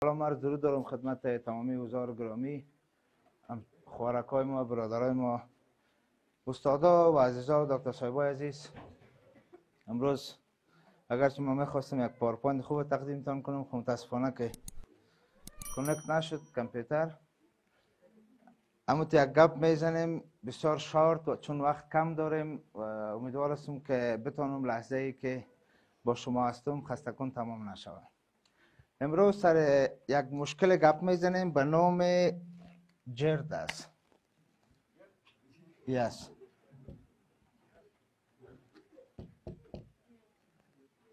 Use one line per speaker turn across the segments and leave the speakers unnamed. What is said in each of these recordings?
سلام عرض درود دارم خدمت تمامی حضار گرامی، خوارکای ما، برادرای ما، استادا و عزیزا و دکتر صاحبای عزیز. امروز اگرچه ما میخواستم یک پاورپوینت خوب تقدیمتان کنم، خب متاسفانه که کانکت نشد کامپیوتر. اما یک گپ میزنیم بسیار شارت و چون وقت کم داریم و امیدوار هستم که بتانم لحظه ای که با شما هستم خستکن تمام نشود. امروز سر یک مشکل گپ میزنیم به نام جرد است. یس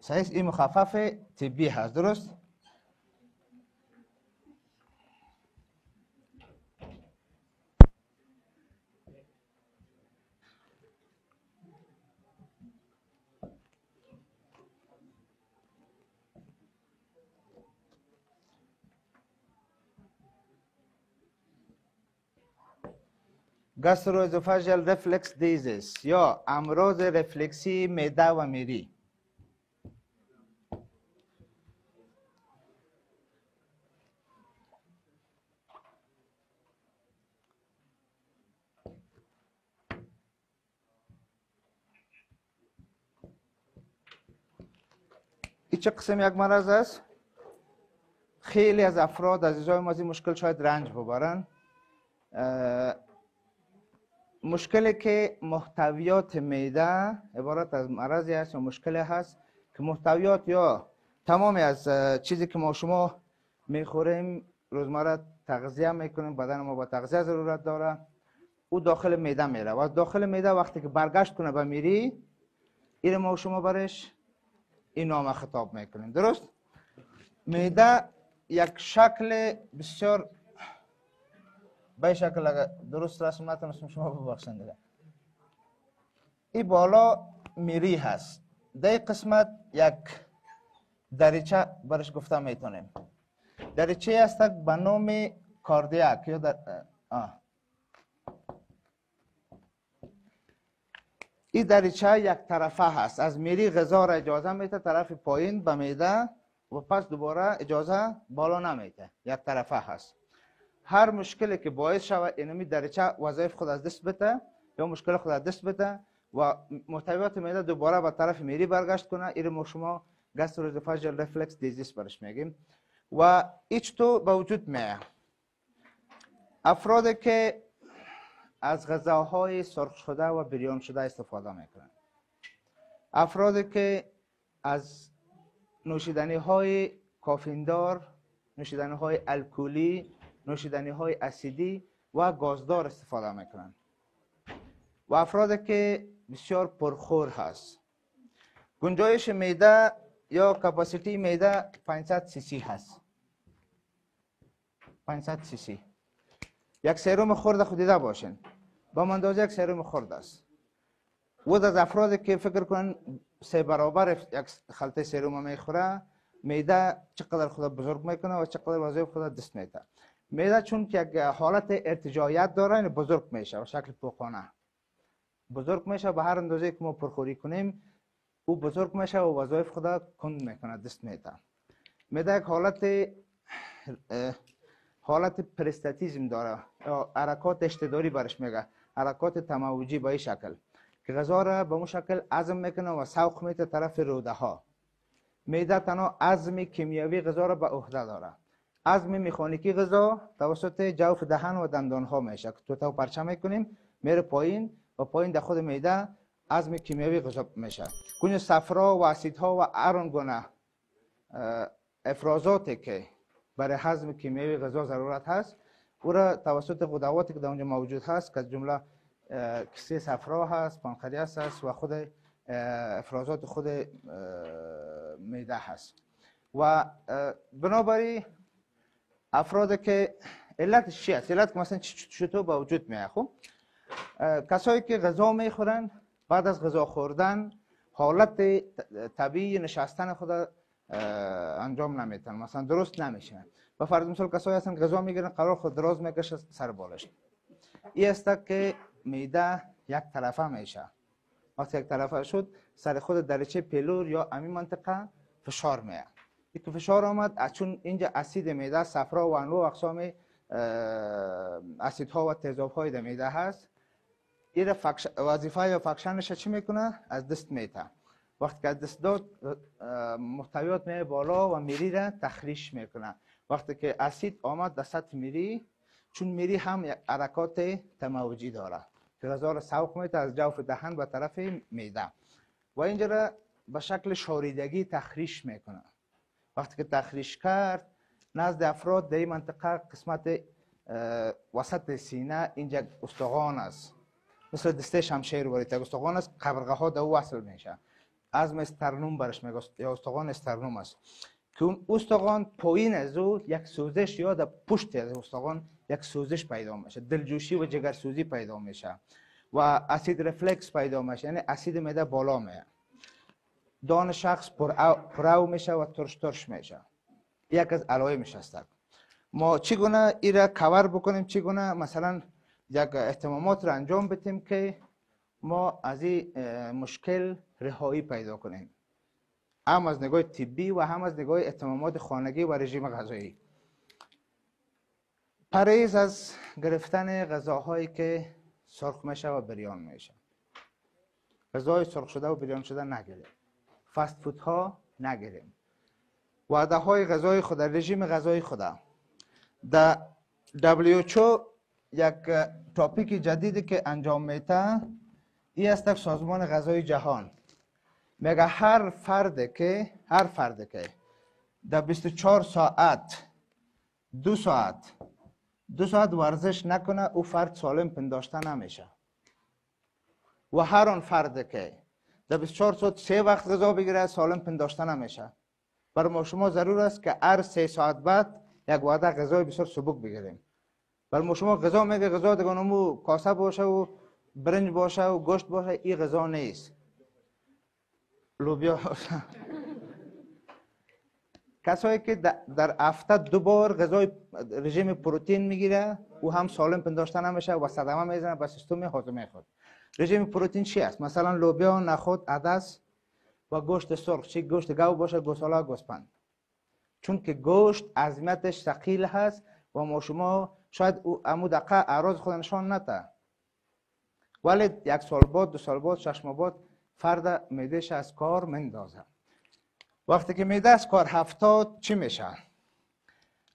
صحیح، این مخفف طبی هست، درست؟ گاستروازوفاژیال رفلکس دیزیز یا امراض رفلکسی معده و میری. این چه قسم یک مرض است؟ خیلی از افراد عزیزای ما از این مشکل شاید رنج ببرن. مشکلی که محتویات معده عبارت از مرضی است یا مشکلی هست که محتویات یا تمامی از چیزی که ما شما میخوریم روزمره تغذیه میکنیم، بدن ما با تغذیه ضرورت داره، او داخل معده میره و داخل معده وقتی که برگشت کنه به میری، این ما شما برش این نام خطاب میکنیم، درست؟ معده یک شکل بسیار به شکل اگر درست رسم نتونستم شما ببخشند دیگه. این بالا میری هست، در قسمت یک دریچه برش گفته میتونیم. دریچه هست به نام کاردیاک یا این دریچه یک طرفه هست، از میری غذا را اجازه میده طرف پایین به معده و پس دوباره اجازه بالا نمیده، یک طرفه هست. هر مشکلی که باعث شود اینمی دریچه وظایف خود از دست بده یا مشکل خود از دست بده و محتویات معده دوباره به طرف میری برگشت کنه، این ما شما گاستروازوفاژیال رفلکس دیزیز برش میگیم. و هیچ تو به وجود میاد افرادی که از غذاهای سرخ شده و بریان شده استفاده میکنن، افرادی که از نوشیدنی های کافیندار، نوشیدنی های الکلی، نوشیدنی های اسیدی و گازدار استفاده میکنن و افرادی که بسیار پرخور هست. گنجایش معده یا کپاسیتی معده 500 سی سی هست. 500 سی سی. یک سرم خرد خود دیده باشین، با اندازه یک سرم خرد است. و از افرادی که فکر کنن 3 برابر یک خلطه سرم میخوره، معده چقدر خود بزرگ میکنه و چقدر وظایف خود دست میده. معده چون که یک حالت ارتجاعیت داره، این بزرگ میشه و شکل پوخانه بزرگ میشه. به هر اندازه که ما پرخوری کنیم او بزرگ میشه و وظایف خود کند میکنه، دست میده. معده یک حالت پرستاتیزم داره یا حرکات اشتداری برش میگه، حرکات تموجی به این شکل که غذا را به اون شکل هضم میکنه و سوق میده طرف روده ها. معده تنها هضم کیمیاوی غذا را به عهده داره. هضم مکانیکی غذا توسط جوف دهن و دندان ها میشه که تو پرچه میکنیم میره پایین و پایین در خود معده هضم کیمیاوی غذا میشه. کنج صفرا و اسیدها و هر گونه افرازاتی که برای هضم کیمیاوی غذا ضرورت هست او را توسط غدواتی که در اونجا موجود هست که از جمله کیسه صفرا هست، پانکریاس هست و خود افرازات خود معده هست. و بنابراین افرادی که علتش چی است؟ علت که مثلا چطور به وجود میاد؟ خب کسایی که غذا میخورن بعد از غذا خوردن حالت طبیعی نشستن خود انجام نمیتن، مثلا درست نمیشن. به فرض مثال کسایی هستن غذا میگیرن قرار خود دراز میکشه سر بالش. این است که معده یک طرفه میشه. وقتی یک طرفه شد سر خود دریچه پیلور یا امی منطقه فشار میاد. که فشار آمد، چون اینجا اسید معده صفرا و انواع اقسام اسیدها و تیزاب‌های در معده هست، این وظیفه یا فکشنش چی میکنه؟ از دست میته. وقتی که از دست داد محتویات میره بالا و میری را تخریش میکنه. وقتی که اسید آمد در سطح میری، چون میری هم یک حرکات تموجی داره که غذا را سوق میده از جوف دهن به طرف معده و اینجا را به شکل شاریدگی تخریش میکنه. وقتی که تخریش کرد، نزد افراد در این منطقه قسمت وسط سینه اینجا استخوان است، مثل دسته شمشیر برید استخوان است، قبرقه ها در او وصل میشه. عظم استرنوم برش میگه یا استخوان استرنوم است که اون استخوان پایین از او یک سوزش یا در پشت از استخوان یک سوزش پیدا میشه، دلجوشی و جگرسوزی پیدا میشه و اسید رفلکس پیدا میشه، یعنی اسید معده بالا میاد، دان شخص پرو میشه و ترش ترش میشه. یک از علائمش است. ما چگونه این را کاور بکنیم، چگونه مثلا یک اهتمامات را انجام بدیم که ما از این مشکل رهایی پیدا کنیم، هم از نگاه طبی و هم از نگاه اهتمامات خانگی و رژیم غذایی. پرهیز از گرفتن غذاهایی که سرخ میشه و بریان میشه. غذای سرخ شده و بریان شده نگیریم. فست فود ها نگیریم. وعده های غذای خود، رژیم غذایی خود. در WHO یک تاپیک جدیدی که انجام میده این است سازمان غذای جهان میگه هر فرد که در 24 ساعت 2 ساعت ورزش نکنه، او فرد سالم پنداشته نمیشه. و هر آن فرد که در 24 ساعت 3 وقت غذا بگیره سالم پنداشته نمیشه. برای ما شما ضرور است که هر 3 ساعت بعد یک وعده غذای بسیار سبک بگیریم. برای ما شما غذا میگه غذا دگانمو کاسه باشه و برنج باشه و گوشت باشه، این غذا نیست. لوبیا کسایی که در هفته 2 بار غذای رژیم پروتئین میگیره او هم سالم پنداشته نمیشه و صدمه میزنه به سیستم هاضمه خود. رژیم پروتئین چی است؟ مثلا لوبیا، نخود، عدس و گوشت سرخ، چه گوشت گاو باشه، گوساله، گوسپند. چون که گوشت عظمتش ثقیل هست و ما شما شاید امو دقیقه اعراض خود نشان نده، ولی 1 سال بعد، 2 سال بعد، 6 ماه بعد فرد معدهش از کار مندازه. وقتی که معده از کار هفتاد چی میشه؟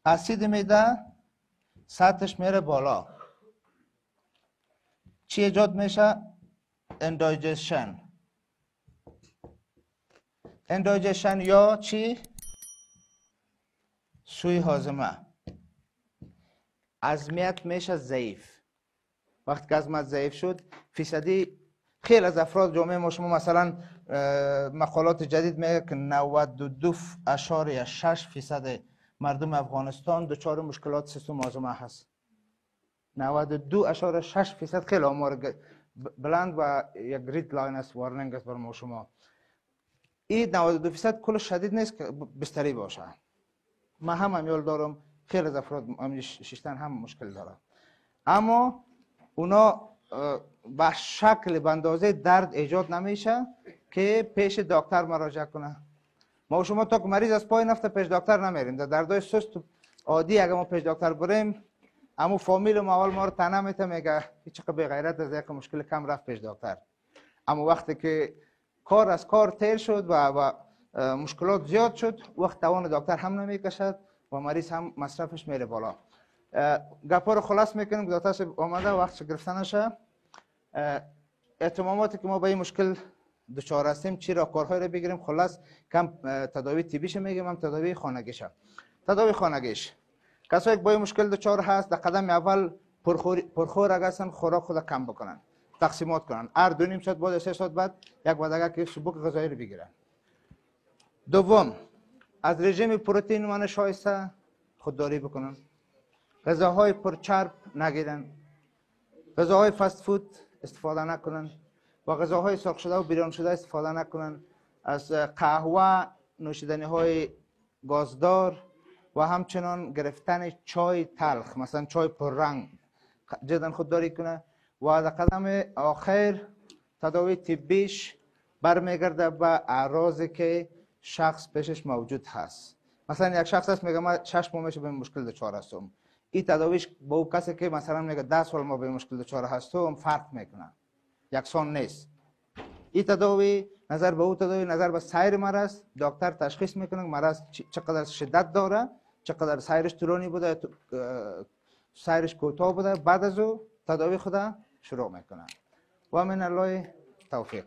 اسید معده سطحش میره بالا. چی ایجاد میشه؟ اندایجشن یا چی؟ سوی هاضمه. عظمیت میشه ضعیف. وقتی که عظمت ضعیف شد، فیصدی خیلی از افراد جامعه ما شما مثلا مقالات جدید میگه که 92.6% مردم افغانستان دچار مشکلات سیستم هاضمه هست. 92.6% خیلی آمار بلند و یک رید لاین است، وارنینگ است برای ما شما. این 92% کل شدید نیست که بستری باشه. من هم امیال دارم، خیلی از افراد شیشتن هم مشکل داره، اما اونا به شکل به اندازه درد ایجاد نمیشه که پیش دکتر مراجعه کنه. ما شما تا که مریض از پای نفته پیش دکتر نمیریم. در دردای سست عادی اگه ما پیش دکتر بریم، اما فامیل ما اول ما رو تنه میته، میگه چقدر بی غیرت از یک مشکل کم رفت پیش دکتر. اما وقتی که کار از کار تیر شد و مشکلات زیاد شد، وقت توان دکتر هم نمیکشد و مریض هم مصرفش میره بالا. گپا رو خلاص میکنیم که دکتر آمده وقت گرفتنشه. اهتماماتی که ما به این مشکل دچار هستیم چی را کارهای رو بگیریم، خلاص کم تداوی طبیش میگیم، هم تداوی خانگیشه. تداوی خانگیش کسایی که با این مشکل دچار هست در قدم اول پرخور اگر هستن خوراک خود کم بکنن، تقسیمات کنن، هر 2.5 ساعت بعد 3 ساعت بعد یک وعده که سبک غذایی رو بگیرن. دوم، از رژیم پروتئین من شایسته خودداری بکنن، غذاهای پرچرب نگیرن، غذاهای فست فود استفاده نکنن و غذاهای سرخ شده و بریان شده استفاده نکنن، از قهوه، نوشیدنی های گازدار و همچنان گرفتن چای تلخ، مثلا چای پررنگ جدا خودداری کنه. و در قدم آخر تداوی طبیش برمیگرده به اعراضی که شخص پیشش موجود هست. مثلا یک شخص است میگه من 6 ماه میشه به مشکل دچار هستم، این تداویش با او کسی که مثلا میگه 10 سال ما به مشکل دچار هستم فرق میکنه، یکسان نیست. این تداوی نظر به او تداوی نظر به سایر مرض دکتر تشخیص میکنه مرض چقدر شدت داره، چقدر سایرش طولانی بوده، سایرش کوتاه بوده، بعد از او تداوی خود شروع میکنه. و من الله توفیق.